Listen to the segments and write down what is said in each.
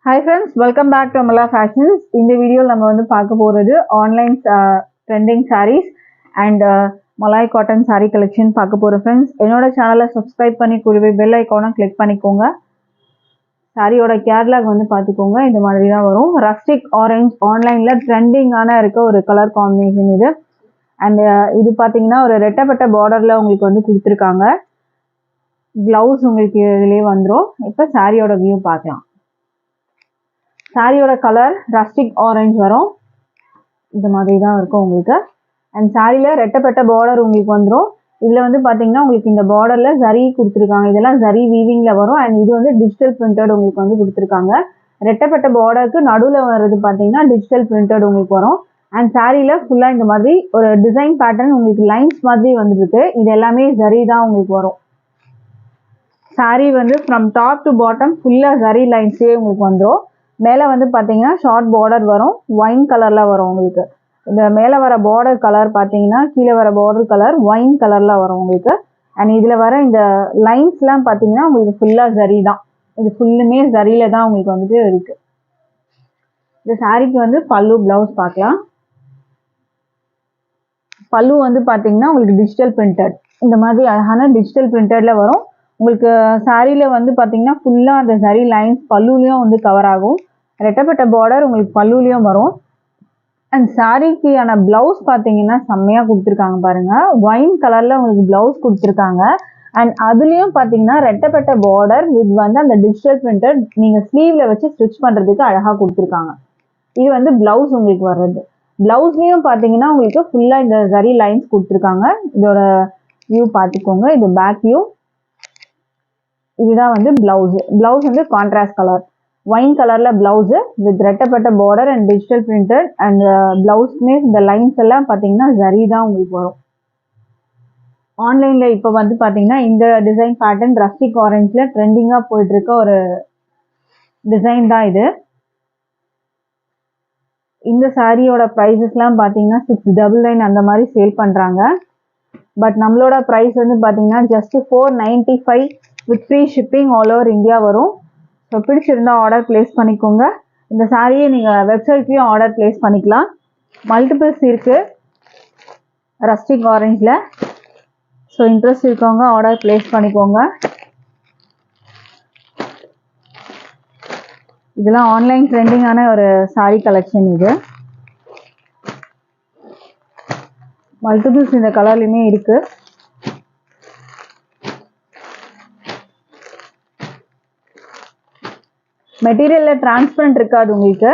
Hi friends, welcome back to Amala Fashions. In the video, we will talk about online trending sarees and Malay cotton saree collection. Friends, in our channel, subscribe பண்ணி கூடவே bell icon click பண்ணிக்கோங்க. சாரியோட catalogue வந்து பாத்துக்கோங்க. இந்த மாதிரி தான் வரும். Rustic orange ஆன்லைன்ல ட்ரெண்டிங் ஆன இருக்க ஒரு கலர் காம்பினேஷன் இது. And இது பாத்தீங்கன்னா ஒரு ரெட்டப்பட்ட பார்டர்ல உங்களுக்கு வந்து கொடுத்திருக்காங்க. Blouse உங்களுக்கு இதிலே வந்துரும். இப்போ சாரியோட வியூ பார்க்கலாம். சாரியோட கலர் ரஸ்டிக் ஆரஞ்சு வரும். இந்த மாதிரி தான் இருக்கும் உங்களுக்கு. அண்ட் சாரியில ரெட்டப்பட்ட பார்டர் உங்களுக்கு வந்துடும். இதில் வந்து பார்த்தீங்கன்னா உங்களுக்கு இந்த பார்டரில் ஜரி கொடுத்துருக்காங்க. இதெல்லாம் ஜரி வீவிங்ல வரும். அண்ட் இது வந்து டிஜிட்டல் பிரிண்டட் உங்களுக்கு வந்து கொடுத்துருக்காங்க. ரெட்டப்பட்ட பார்டருக்கு நடுவில் வர்றது பார்த்தீங்கன்னா டிஜிட்டல் பிரிண்டட் உங்களுக்கு வரும். அண்ட் சாரியில ஃபுல்லாக இந்த மாதிரி ஒரு டிசைன் பேட்டர்ன் உங்களுக்கு லைன்ஸ் மாதிரி வந்துருக்கு. இது எல்லாமே ஜரி தான் உங்களுக்கு வரும். சாரி வந்து ஃப்ரம் டாப் டு பாட்டம் ஃபுல்லாக ஜரி லைன்ஸே உங்களுக்கு வந்துடும். மேலே வந்து பார்த்தீங்கன்னா ஷார்ட் பார்டர் வரும். ஒயின் கலரில் வரும் உங்களுக்கு. இந்த மேலே வர பார்டர் கலர் பார்த்தீங்கன்னா கீழே வர பார்டர் கலர் ஒயின் கலரில் வரும் உங்களுக்கு. அண்ட் இதில் வர இந்த லைன்ஸ்லாம் பார்த்தீங்கன்னா உங்களுக்கு ஃபுல்லாக ஜரி தான். இது ஃபுல்லுமே ஜரியில் தான் உங்களுக்கு வந்துட்டு இருக்குது. இந்த சாரிக்கு வந்து பல்லு ப்ளவுஸ் பார்க்கலாம். பல்லு வந்து பார்த்தீங்கன்னா உங்களுக்கு டிஜிட்டல் பிரிண்டட். இந்த மாதிரி அழகான டிஜிட்டல் பிரிண்டடில் வரும். உங்களுக்கு சாரியில் வந்து பார்த்தீங்கன்னா ஃபுல்லாக அந்த ஜரி லைன்ஸ் பல்லுலேயும் வந்து கவர் ஆகும். ரெட்டப்பட்ட பார்டர் உங்களுக்கு பல்லுலேயும் வரும். அண்ட் சாரிக்கான ப்ளவுஸ் பார்த்தீங்கன்னா செம்மையாக கொடுத்துருக்காங்க பாருங்கள். ஒயின் கலரில் உங்களுக்கு ப்ளவுஸ் கொடுத்துருக்காங்க. அண்ட் அதுலேயும் பார்த்தீங்கன்னா ரெட்டப்பட்ட பார்டர் வித் வந்து அந்த டிஜிட்டல் பிரிண்டட் நீங்கள் ஸ்லீவில் வச்சு ஸ்டிச் பண்ணுறதுக்கு அழகாக கொடுத்துருக்காங்க. இது வந்து ப்ளவுஸ் உங்களுக்கு வர்றது. ப்ளவுஸ்லேயும் பார்த்தீங்கன்னா உங்களுக்கு ஃபுல்லாக இந்த ஜரி லைன்ஸ் கொடுத்துருக்காங்க. இதோட வியூ பார்த்துக்கோங்க. இது பேக் வியூ. இதுதான் வந்து பிளவுஸ். பிளவுஸ் வந்து கான்ட்ராஸ்ட் கலர் ஒயின் கலர்ல பிளவுஸ் வித் ரெட்டப்பட்ட border and digital printed. And பிளவுஸ்மே இந்த லைன்ஸ் எல்லாம் பார்த்தீங்கன்னா ஜரி தான் உங்களுக்கு வரும். ஆன்லைன்ல இப்போ வந்து பார்த்தீங்கன்னா இந்த டிசைன் பேட்டர்ன் ரஸ்டிக் ஆரஞ்சில் ட்ரெண்டிங்காக போயிட்டு இருக்க ஒரு டிசைன் தான் இது. இந்த சாரியோட ப்ரைஸஸ்லாம் பார்த்தீங்கன்னா 699 அந்த மாதிரி சேல் பண்ணுறாங்க. பட் நம்மளோட ப்ரைஸ் வந்து பார்த்தீங்கன்னா just 495 with free shipping all over India வரும். ஸோ பிடிச்சிருந்தா ஆர்டர் பிளேஸ் பண்ணிக்கோங்க. இந்த சாரியை நீங்கள் வெப்சைட்லேயும் ஆர்டர் பிளேஸ் பண்ணிக்கலாம். மல்டிபிள்ஸ் இருக்குது ரஸ்டிக் ஆரஞ்சில். ஸோ இன்ட்ரெஸ்ட் இருக்கவங்க ஆர்டர் பிளேஸ் பண்ணிக்கோங்க. இதெல்லாம் ஆன்லைன் ட்ரெண்டிங்கான ஒரு சாரி கலெக்ஷன் இது. மல்டிபிள்ஸ் இந்த கலர்லையுமே இருக்குது. மெட்டீரியலில் டிரான்ஸ்பரண்ட் இருக்காது உங்களுக்கு.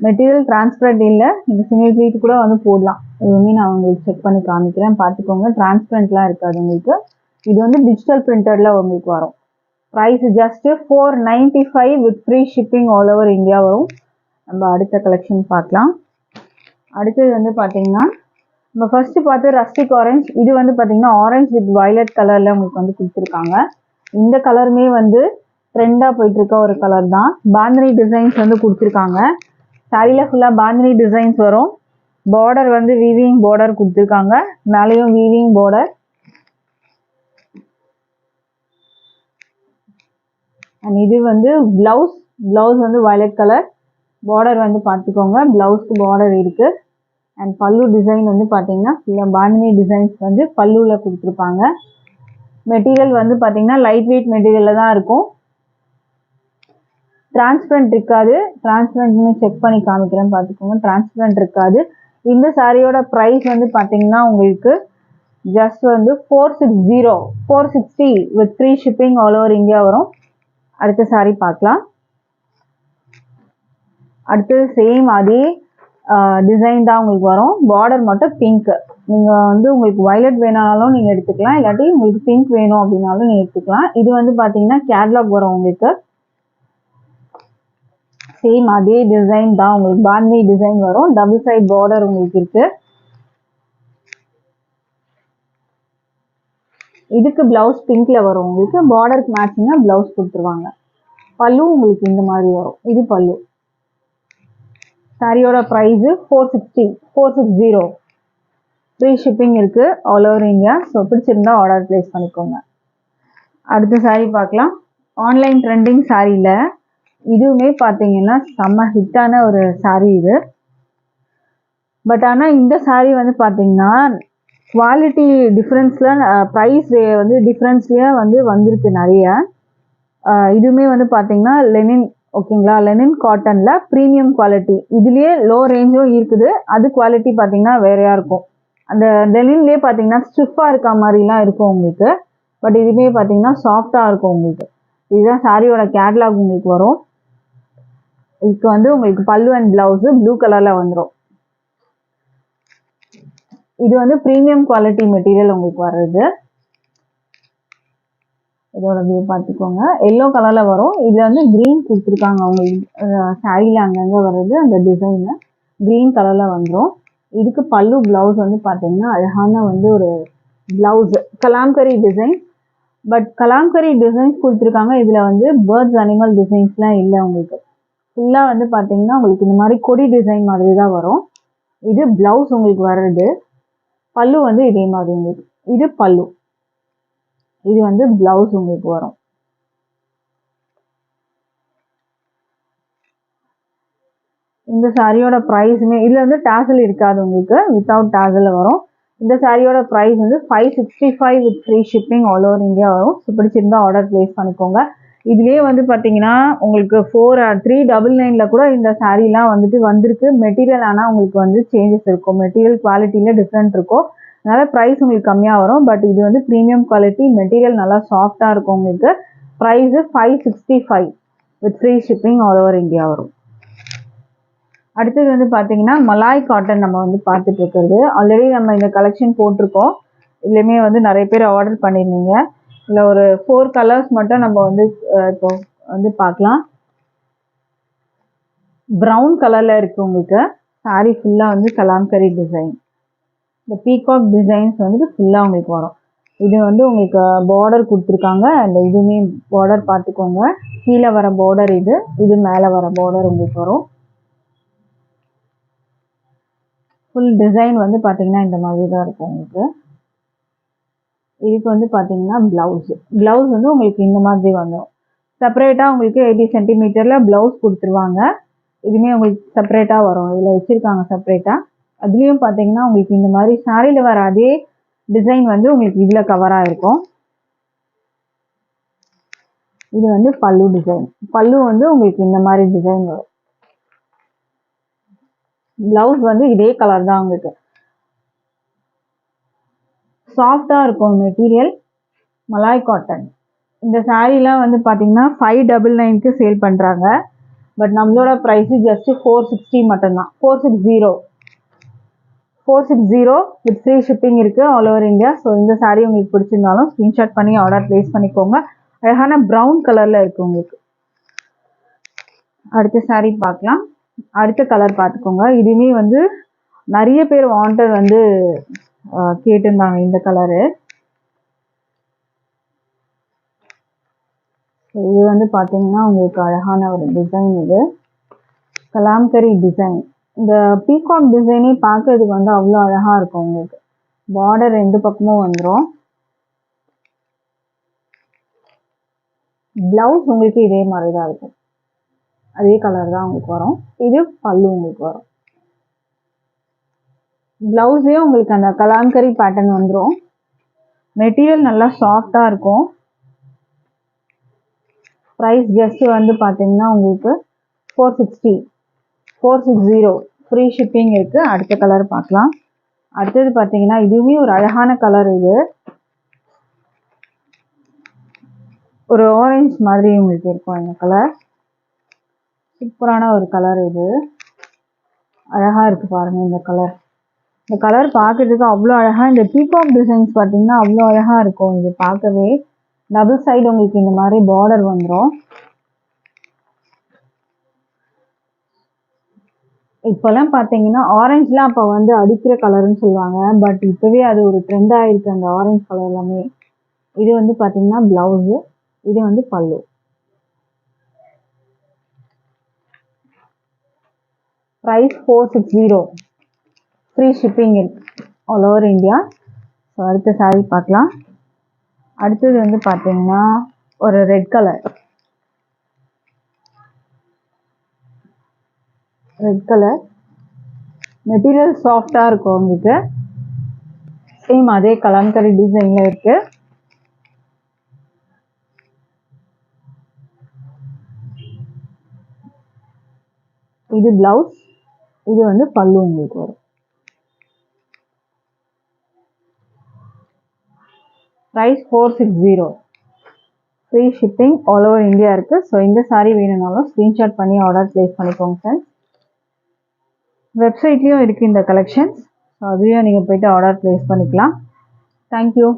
மெட்டீரியல் டிரான்ஸ்பரண்ட் இல்லை. நீங்கள் சிங்கிள் ப்ளீட் கூட வந்து போடலாம். இதுவுமே நான் உங்களுக்கு செக் பண்ணி காமிக்கிறேன், பார்த்துக்கோங்க. டிரான்ஸ்பரண்ட்லாம் இருக்காது உங்களுக்கு. இது வந்து டிஜிட்டல் பிரிண்டடில் உங்களுக்கு வரும். Price just 495 with free shipping all over India வரும். நம்ம அடுத்த கலெக்ஷன் பார்க்கலாம். அடுத்தது வந்து பார்த்தீங்கன்னா நம்ம ஃபர்ஸ்ட் பார்த்து ரஸ்டிக் ஆரஞ்ச். இது வந்து பார்த்தீங்கன்னா ஆரஞ்ச் வித் வயலட் கலரில் உங்களுக்கு வந்து கொடுத்துருக்காங்க. இந்த கலருமே வந்து ட்ரெண்டாக போயிட்டு இருக்க ஒரு கலர் தான். பாந்தினி டிசைன்ஸ் வந்து கொடுத்துருக்காங்க. சாரியில் ஃபுல்லாக பாந்தினி டிசைன்ஸ் வரும். பார்டர் வந்து வீவிங் பார்டர் கொடுத்துருக்காங்க. மேலேயும் வீவிங் பார்டர். அண்ட் இது வந்து பிளவுஸ். பிளவுஸ் வந்து வயலட் கலர். பார்டர் வந்து பார்த்துக்கோங்க. பிளவுஸ்க்கு பார்டர் இருக்குது. அண்ட் பல்லு டிசைன் வந்து பார்த்தீங்கன்னா ஃபுல்லாக பாந்தினி டிசைன்ஸ் வந்து பல்லுவில் கொடுத்துருப்பாங்க. மெட்டீரியல் வந்து பார்த்தீங்கன்னா லைட் வெயிட் மெட்டீரியலில் தான் இருக்கும். டிரான்ஸ்பரண்ட் இருக்காது. டிரான்ஸ்பரண்ட்னு செக் பண்ணி காமிக்கிறேன், பார்த்துக்கோங்க. டிரான்ஸ்பரண்ட் இருக்காது. இந்த சாரியோட ப்ரைஸ் வந்து பார்த்தீங்கன்னா உங்களுக்கு ஜஸ்ட் வந்து 460 with free shipping all over India வரும். அடுத்த சாரி பார்க்கலாம். அடுத்தது சேம் அதே டிசைன் தான் உங்களுக்கு வரும். பார்டர் மட்டும் பிங்க். நீங்கள் வந்து உங்களுக்கு வயலட் வேணாலும் நீங்கள் எடுத்துக்கலாம், இல்லாட்டி உங்களுக்கு பிங்க் வேணும் அப்படின்னாலும் நீங்கள் எடுத்துக்கலாம். இது வந்து பார்த்தீங்கன்னா கேட்லாக் வரும் உங்களுக்கு. சேம் அதே டிசைன் தான் உங்களுக்கு. பாந்தினி டிசைன் வரும். டபுள் சைட் பார்டர் உங்களுக்கு இருக்கு. இதுக்கு பிளவுஸ் பிங்க்ல வரும் உங்களுக்கு. பார்டருக்கு மேட்சிங்கா பிளவுஸ் கொடுத்துருவாங்க. பல்லு உங்களுக்கு இந்த மாதிரி வரும். இது பல்லு. சாரியோட ப்ரைஸ் 460 ஃப்ரீ ஷிப்பிங் இருக்கு ஆல் ஓவர் இந்தியா. ஸோ பிடிச்சிருந்தா ஆர்டர் பிளேஸ் பண்ணிக்கோங்க. அடுத்த சாரி பார்க்கலாம். ஆன்லைன் ட்ரெண்டிங் சாரியில் இதுவுமே பார்த்தீங்கன்னா செம்ம ஹிட்டான ஒரு saree இது. பட் ஆனால் இந்த saree வந்து பார்த்தீங்கன்னா குவாலிட்டி டிஃப்ரென்ஸில் ப்ரைஸ் வந்து டிஃப்ரென்ஸ்லேயே வந்து வந்திருக்கு நிறைய. இதுவுமே வந்து பார்த்தீங்கன்னா லெனின், ஓகேங்களா, லெனின் காட்டனில் ப்ரீமியம் குவாலிட்டி. இதுலேயே லோ ரேஞ்சும் இருக்குது, அது குவாலிட்டி பார்த்தீங்கன்னா வேறையா இருக்கும். அந்த லெனின்லேயே பார்த்தீங்கன்னா ஸ்டிஃபாக இருக்க மாதிரிலாம் இருக்கும் உங்களுக்கு. பட் இதுவுமே பார்த்தீங்கன்னா சாஃப்டாக இருக்கும் உங்களுக்கு. இதுதான் சாரியோட கேட்லாக் உங்களுக்கு வரும். இதுக்கு வந்து உங்களுக்கு பல்லு அண்ட் பிளவுஸு ப்ளூ கலரில் வந்துடும். இது வந்து ப்ரீமியம் குவாலிட்டி மெட்டீரியல் உங்களுக்கு வர்றது. இதோட வியூ பார்த்துக்கோங்க. எல்லோ கலரில் வரும். இதில் வந்து க்ரீன் கொடுத்துருக்காங்க உங்களுக்கு சாரியில் அங்கங்கே வர்றது. அந்த டிசைனு க்ரீன் கலரில் வந்துடும். இதுக்கு பல்லு ப்ளவுஸ் வந்து பார்த்தீங்கன்னா அழகான வந்து ஒரு blouse Kalamkari design. But Kalamkari designs கொடுத்துருக்காங்க. இதில் வந்து பேர்ட்ஸ் அனிமல் டிசைன்ஸ்லாம் இல்லை உங்களுக்கு. ஃபுல்லாக வந்து பார்த்தீங்கன்னா உங்களுக்கு இந்த மாதிரி கொடி டிசைன் மாதிரி தான் வரும். இது ப்ளவுஸ் உங்களுக்கு வர்றது. பல்லு வந்து இதே மாதிரி உங்களுக்கு. இது பல்லு, இது வந்து பிளவுஸ் உங்களுக்கு வரும். இந்த சாரியோட ப்ரைஸுமே இதில் வந்து டாசல் இருக்காது உங்களுக்கு, வித்தவுட் டாசலில் வரும். இந்த சாரியோட ப்ரைஸ் வந்து 565 with free shipping all over India வரும். ஸோ பிடிச்சிருந்தா ஆர்டர் ப்ளேஸ் பண்ணிக்கோங்க. இதுலேயே வந்து பார்த்தீங்கன்னா உங்களுக்கு 399 கூட இந்த சாரீலாம் வந்துட்டு வந்திருக்கு. மெட்டீரியல் ஆனால் உங்களுக்கு வந்து சேஞ்சஸ் இருக்கும், மெட்டீரியல் குவாலிட்டியில் டிஃப்ரெண்ட் இருக்கும். அதனால் ப்ரைஸ் உங்களுக்கு கம்மியாக வரும். பட் இது வந்து ப்ரீமியம் குவாலிட்டி, மெட்டீரியல் நல்லா சாஃப்டாக இருக்கும் உங்களுக்கு. Price 565 with free shipping all over India வரும். அடுத்தது வந்து பார்த்தீங்கன்னா மலாய் காட்டன் நம்ம வந்து பார்த்துட்டு இருக்கிறது. ஆல்ரெடி நம்ம இந்த கலெக்ஷன் போட்டிருக்கோம். இதுலேயுமே வந்து நிறைய பேர் ஆர்டர் பண்ணியிருந்தீங்க. இல்லை ஒரு 4 கலர்ஸ் மட்டும் நம்ம வந்து இப்போ வந்து பார்க்கலாம். ப்ரௌன் கலரில் இருக்குது உங்களுக்கு. சாரீ ஃபுல்லாக வந்து கலாம்கரி டிசைன், இந்த பீகாக் டிசைன்ஸ் வந்துட்டு ஃபுல்லாக உங்களுக்கு வரும். இது வந்து உங்களுக்கு பார்டர் கொடுத்துருக்காங்க. அந்த இதுவுமே பார்டர் பார்த்துக்கோங்க. கீழே வர பார்டர் இது, இது மேலே வர பார்டர் உங்களுக்கு வரும். ஃபுல் டிசைன் வந்து பார்த்தீங்கன்னா இந்த மாதிரி தான் இருக்கும் உங்களுக்கு. இதுக்கு வந்து பார்த்தீங்கன்னா ப்ளவுஸ் வந்து உங்களுக்கு இந்த மாதிரி வந்துடும். செப்பரேட்டாக உங்களுக்கு 80 சென்டிமீட்டரில் ப்ளவுஸ் கொடுத்துருவாங்க. இதுவுமே உங்களுக்கு செப்பரேட்டாக வரும். இதில் வச்சுருக்காங்க செப்பரேட்டாக. அதுலேயும் பார்த்தீங்கன்னா உங்களுக்கு இந்த மாதிரி சாரியில் வர அதே டிசைன் வந்து உங்களுக்கு இதில் கவராக இருக்கும். இது வந்து பல்லு டிசைன். பல்லு வந்து உங்களுக்கு இந்த மாதிரி டிசைன் வரும். ப்ளவுஸ் வந்து இதே கலர் தான் உங்களுக்கு. சாஃப்டாக இருக்கும் மெட்டீரியல். Malay cotton. இந்த சாரீலாம் வந்து பார்த்தீங்கன்னா 599க்கு சேல் பண்ணுறாங்க. பட் நம்மளோட ப்ரைஸு ஜஸ்ட்டு 460 மட்டும்தான். 460 வித் ஃப்ரீ ஷிப்பிங் இருக்குது ஆல் ஓவர் இந்தியா. ஸோ இந்த சாரீ உங்களுக்கு பிடிச்சிருந்தாலும் ஸ்க்ரீன்ஷாட் பண்ணி ஆர்டர் ப்ளேஸ் பண்ணிக்கோங்க. அழகான ப்ரௌன் கலரில் இருக்குது உங்களுக்கு. அடுத்த சாரீ பார்க்கலாம். அடுத்த கலர் பார்த்துக்கோங்க. இதுவுமே வந்து நிறைய பேர் வாண்டட் வந்து கேட்டிருந்தாங்க இந்த கலரு. இது வந்து பார்த்தீங்கன்னா உங்களுக்கு அழகான ஒரு டிசைன். இது கலாம்கரி டிசைன். இந்த பீகாக் டிசைனே பார்க்கறதுக்கு வந்து அவ்வளோ அழகாக இருக்கும் உங்களுக்கு. பார்டர் 2 பக்கமும் வந்துடும். ப்ளவுஸ் உங்களுக்கு இதே மாதிரி தான் இருக்கும். அதே கலர் தான் உங்களுக்கு வரும். இது பல்லு உங்களுக்கு வரும். ப்ளவுஸே உங்களுக்கு அந்த கலாம்கரி பேட்டர்ன் வந்துடும். மெட்டீரியல் நல்லா சாஃப்டாக இருக்கும். ப்ரைஸ் ஜஸ்ட் வந்து பார்த்தீங்கன்னா உங்களுக்கு 460 ஃப்ரீ ஷிப்பிங் இருக்குது. அடுத்த கலர் பார்க்கலாம். அடுத்தது பார்த்தீங்கன்னா இதுவுமே ஒரு அழகான கலர். இது ஒரு ஆரஞ்சு மாதிரி உங்களுக்கு இருக்கும். இந்த கலர் சூப்பரான ஒரு கலர். இது அழகாக இருக்குது பாருங்கள். இந்த கலர் பார்க்கறதுக்கு அவ்வளோ அழகாக. இந்த பீகாக் டிசைன்ஸ் பார்த்தீங்கன்னா அவ்வளோ அழகாக இருக்கும். இது பார்க்கவே டபுள் சைடு உங்களுக்கு இந்த மாதிரி பார்டர் வந்துடும். இப்போல்லாம் பார்த்தீங்கன்னா ஆரஞ்சுலாம் அப்போ வந்து அடிக்கிற கலர்னு சொல்லுவாங்க. பட் இப்போவே அது ஒரு ட்ரெண்டாக இருக்குது அந்த ஆரஞ்சு கலர் எல்லாமே. இது வந்து பார்த்தீங்கன்னா ப்ளவுஸு, இது வந்து பல்லு. Price 460 free shipping all over India. So அடுத்த சாரீ பார்க்கலாம். அடுத்தது வந்து பார்த்தீங்கன்னா ஒரு red colour. Red colour material சாஃப்டாக இருக்கும் உங்களுக்கு. சேம் அதே கலம்கரி டிசைனில் இருக்குது. இது பிளவுஸ், இது வந்து பல்லு உங்களுக்கு வரும். Price 460. Free shipping all over India இருக்குது. ஸோ இந்த சாரீ வேணும்னாலும் ஸ்க்ரீன்ஷாட் பண்ணி ஆர்டர் ப்ளேஸ் பண்ணிக்கோங்க ஃப்ரெண்ட்ஸ். வெப்சைட்லேயும் இருக்குது இந்த கலெக்ஷன்ஸ். ஸோ அதையும் நீங்கள் போய்ட்டு ஆர்டர் ப்ளேஸ் பண்ணிக்கலாம். தேங்க்யூ.